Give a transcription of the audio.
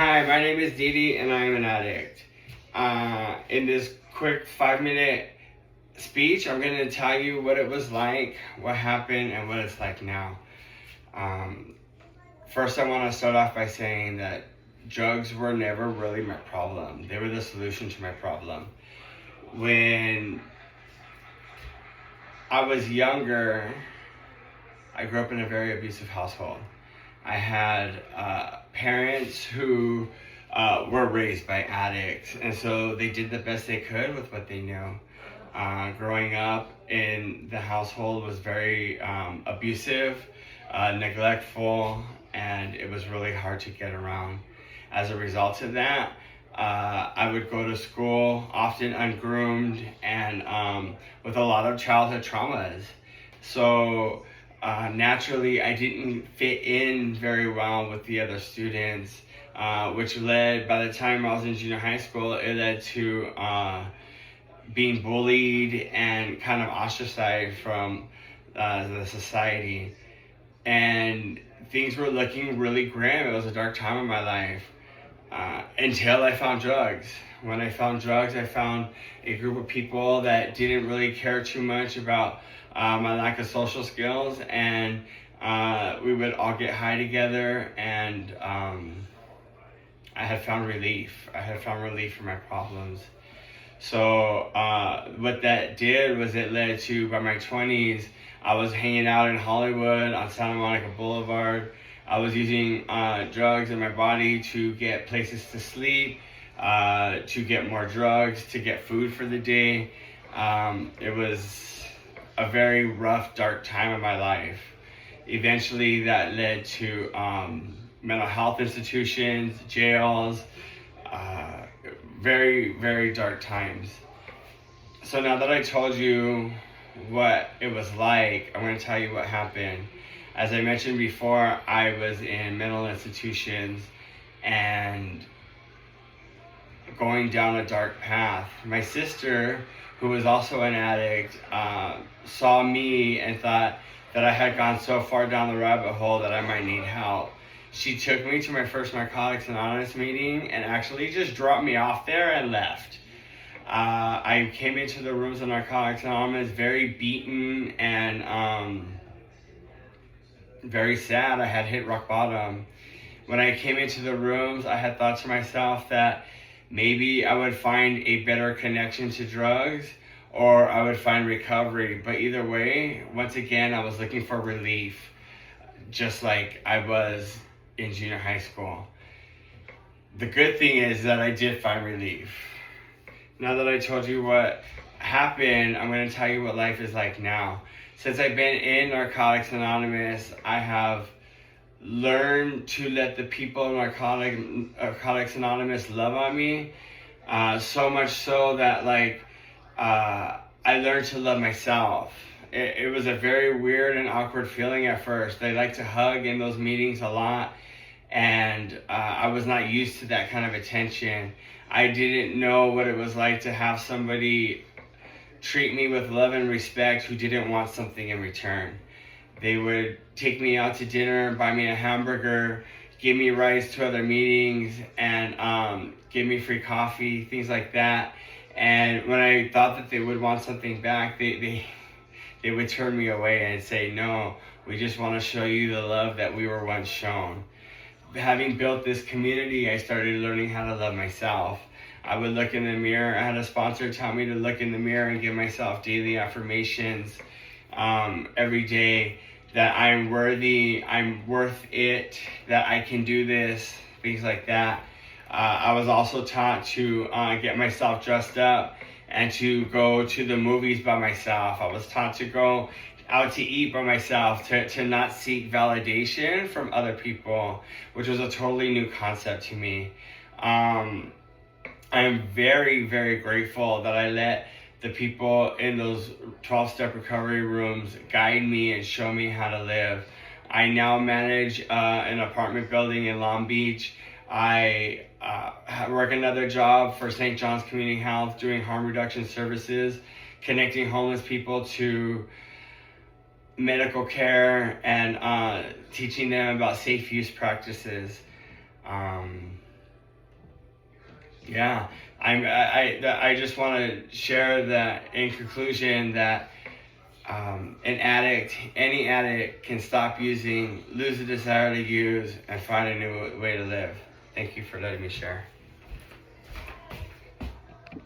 Hi, my name is Didi and I'm an addict. In this quick 5-minute speech, I'm going to tell you what it was like, what happened, and what it's like now. Um, First, I want to start off by saying that drugs were never really my problem. They were the solution to my problem. When I was younger, I grew up in a very abusive household. I had parents who were raised by addicts, and so they did the best they could with what they knew. Growing up in the household was very abusive, neglectful, and it was really hard to get around. As a result of that, I would go to school often ungroomed and with a lot of childhood traumas. So naturally, I didn't fit in very well with the other students, which led, by the time I was in junior high school, it led to being bullied and kind of ostracized from the society. And things were looking really grim. It was a dark time in my life until I found drugs. When I found drugs, I found a group of people that didn't really care too much about my lack of social skills, and we would all get high together, and I had found relief. I had found relief from my problems. So what that did was it led to, by my 20s, I was hanging out in Hollywood on Santa Monica Boulevard. I was using drugs in my body to get places to sleep, to get more drugs, to get food for the day. It was a very rough, dark time in my life. Eventually, that led to mental health institutions, jails, very, very dark times. So now that I told you what it was like, I'm going to tell you what happened. As I mentioned before, I was in mental institutions and going down a dark path. My sister, who was also an addict, saw me and thought that I had gone so far down the rabbit hole that I might need help. She took me to my first Narcotics Anonymous meeting and actually just dropped me off there and left. I came into the rooms of Narcotics Anonymous very beaten and very sad. I had hit rock bottom. When I came into the rooms, I had thought to myself that maybe I would find a better connection to drugs, or I would find recovery. But either way, once again, I was looking for relief, just like I was in junior high school. The good thing is that I did find relief. Now that I told you what happened, I'm going to tell you what life is like now. Since I've been in Narcotics Anonymous, I have learned to let the people in Narcotics Anonymous love on me. So much so that I learned to love myself. It was a very weird and awkward feeling at first. They like to hug in those meetings a lot, and I was not used to that kind of attention. I didn't know what it was like to have somebody treat me with love and respect who didn't want something in return. They would take me out to dinner, buy me a hamburger, give me rides to other meetings, and give me free coffee, things like that. And when I thought that they would want something back, they would turn me away and say, no, we just want to show you the love that we were once shown. Having built this community, I started learning how to love myself. I would look in the mirror. I had a sponsor tell me to look in the mirror and give myself daily affirmations every day, that I'm worthy, I'm worth it, that I can do this, things like that. I was also taught to get myself dressed up and to go to the movies by myself. I was taught to go out to eat by myself, to not seek validation from other people, which was a totally new concept to me. I am very, very grateful that I let the people in those 12-step recovery rooms guide me and show me how to live. I now manage an apartment building in Long Beach. I work another job for St. John's Community Health doing harm reduction services, connecting homeless people to medical care and teaching them about safe use practices. Yeah, I just want to share that in conclusion that any addict can stop using, lose the desire to use, and find a new way to live. Thank you for letting me share.